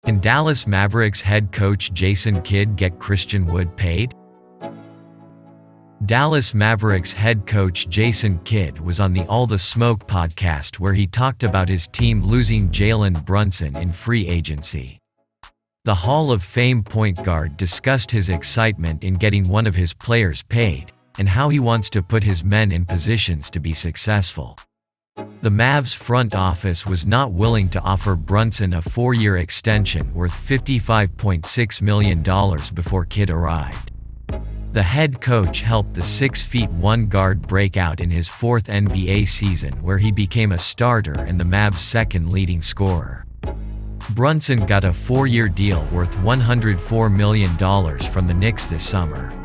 Can Dallas Mavericks head coach Jason Kidd get Christian Wood paid? Dallas Mavericks head coach Jason Kidd was on the All the Smoke podcast where he talked about his team losing Jalen Brunson in free agency. The Hall of Fame point guard discussed his excitement in getting one of his players paid, and how he wants to put his men in positions to be successful. The Mavs front office was not willing to offer Brunson a 4-year extension worth $55.6 million before Kidd arrived. The head coach helped the 6'1" guard break out in his 4th NBA season where he became a starter and the Mavs' second leading scorer. Brunson got a 4-year deal worth $104 million from the Knicks this summer.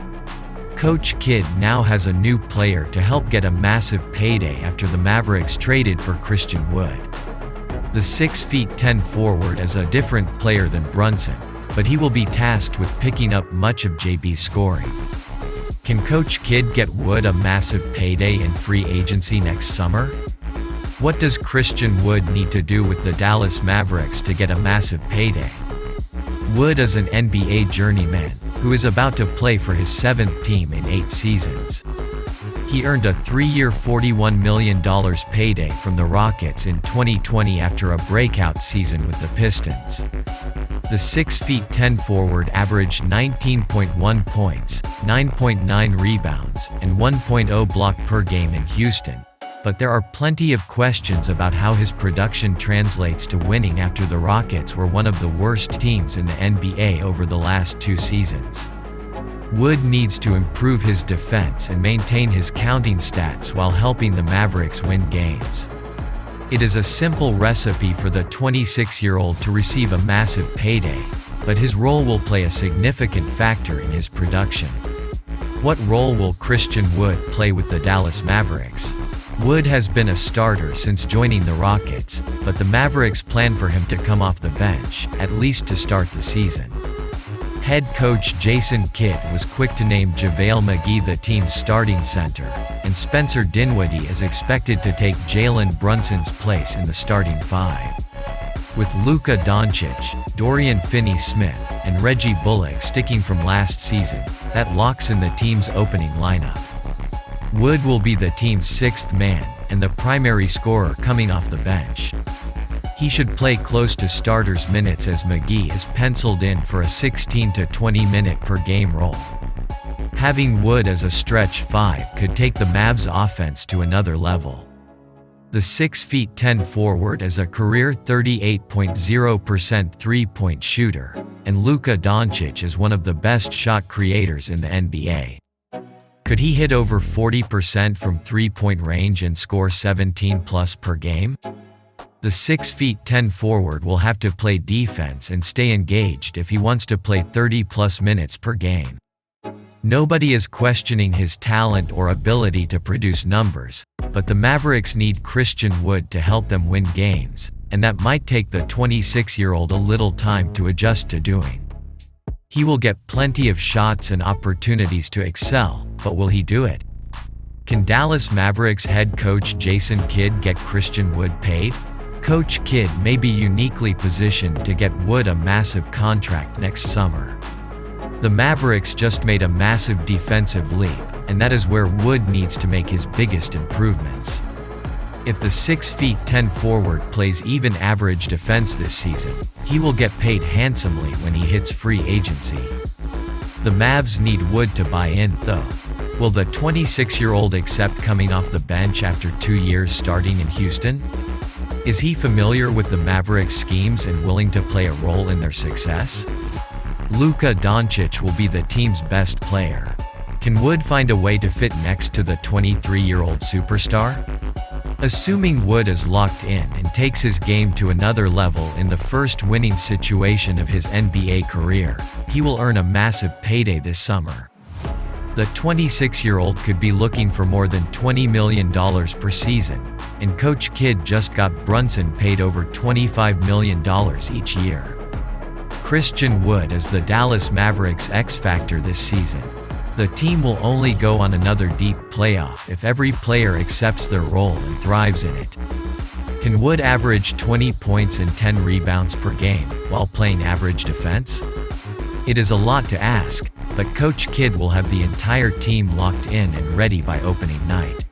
Coach Kidd now has a new player to help get a massive payday after the Mavericks traded for Christian Wood. The 6'10" forward is a different player than Brunson, but he will be tasked with picking up much of JB's scoring. Can Coach Kidd get Wood a massive payday in free agency next summer? What does Christian Wood need to do with the Dallas Mavericks to get a massive payday? Wood is an NBA journeyman who is about to play for his 7th team in 8 seasons. He earned a 3-year $41 million payday from the Rockets in 2020 after a breakout season with the Pistons. The 6'10" forward averaged 19.1 points, 9.9 rebounds, and 1.0 block per game in Houston, but there are plenty of questions about how his production translates to winning after the Rockets were one of the worst teams in the NBA over the last 2 seasons. Wood needs to improve his defense and maintain his counting stats while helping the Mavericks win games. It is a simple recipe for the 26-year-old to receive a massive payday, but his role will play a significant factor in his production. What role will Christian Wood play with the Dallas Mavericks? Wood has been a starter since joining the Rockets, but the Mavericks plan for him to come off the bench, at least to start the season. Head coach Jason Kidd was quick to name JaVale McGee the team's starting center, and Spencer Dinwiddie is expected to take Jalen Brunson's place in the starting 5. With Luka Doncic, Dorian Finney-Smith, and Reggie Bullock sticking from last season, that locks in the team's opening lineup. Wood will be the team's 6th man, and the primary scorer coming off the bench. He should play close to starters' minutes as McGee is penciled in for a 16 to 20 minute per game role. Having Wood as a stretch 5 could take the Mavs offense to another level. The 6'10" forward is a career 38.0% three-point shooter, and Luka Doncic is one of the best shot creators in the NBA. Could he hit over 40% from three-point range and score 17+ per game? The 6'10" forward will have to play defense and stay engaged if he wants to play 30+ minutes per game. Nobody is questioning his talent or ability to produce numbers, but the Mavericks need Christian Wood to help them win games, and that might take the 26-year-old a little time to adjust to doing. He will get plenty of shots and opportunities to excel, but will he do it? Can Dallas Mavericks head coach Jason Kidd get Christian Wood paid? Coach Kidd may be uniquely positioned to get Wood a massive contract next summer. The Mavericks just made a massive defensive leap, and that is where Wood needs to make his biggest improvements. If the 6'10" forward plays even average defense this season, he will get paid handsomely when he hits free agency. The Mavs need Wood to buy in, though. Will the 26-year-old accept coming off the bench after 2 years starting in Houston? Is he familiar with the Mavericks' schemes and willing to play a role in their success? Luka Doncic will be the team's best player. Can Wood find a way to fit next to the 23-year-old superstar? Assuming Wood is locked in and takes his game to another level in the first winning situation of his NBA career, he will earn a massive payday this summer. The 26-year-old could be looking for more than $20 million per season, and Coach Kidd just got Brunson paid over $25 million each year. Christian Wood is the Dallas Mavericks' X-factor this season. The team will only go on another deep playoff if every player accepts their role and thrives in it. Can Wood average 20 points and 10 rebounds per game while playing average defense? It is a lot to ask, but Coach Kidd will have the entire team locked in and ready by opening night.